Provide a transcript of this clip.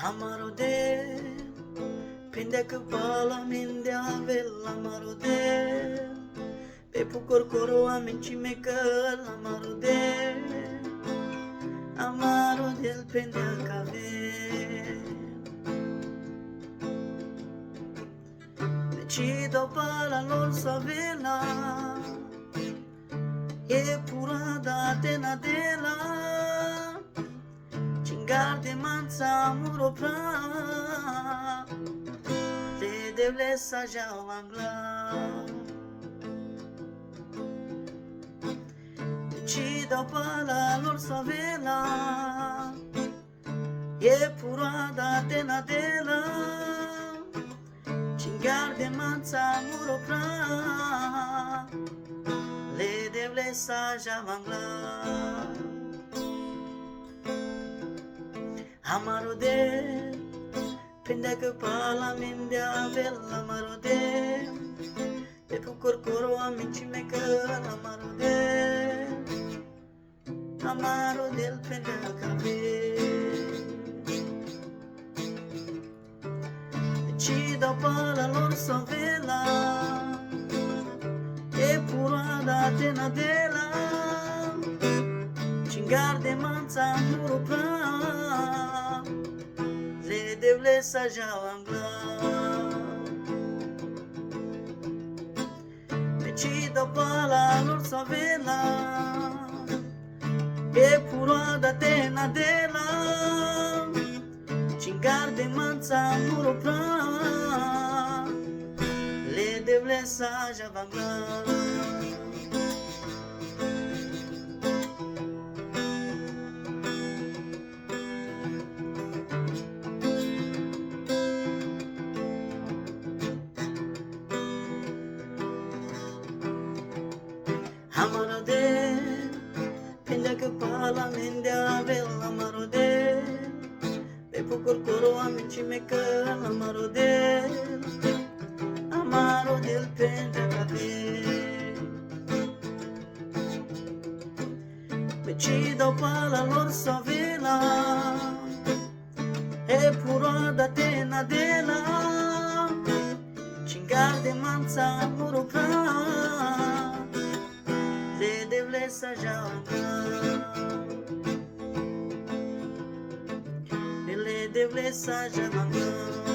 Amarode, pende că pala minde avel amarode, pe pucor coro amencime că amarode, amarode pende acave. Decido pala lor savela, e pura da tena dela. Cingarde manța muro pra, le devle sajau angla. Decida pala lor savela, e purada tena dela. Cingarde manța muro pra, le devle sajau angla. Amarode, pende că pala minde avel amarode, pe pucor coro amencime că amarode, amarode pende acave. Decida pala lor savela, e purada tena dela, cingarde manța muro pra, devle sajau angla. Decido pala lor savela, e puroada tena dela, cingarde manța muro pra, le devle sajau angla. Amarode, pende că pala minde avel amarode, pe pucor coro amencime că amarode, amarode pende acave. Decido pala lor savela, e puroada tena dela, cingarde manța muro pra, le devle sajau angla, le devle sajau angla.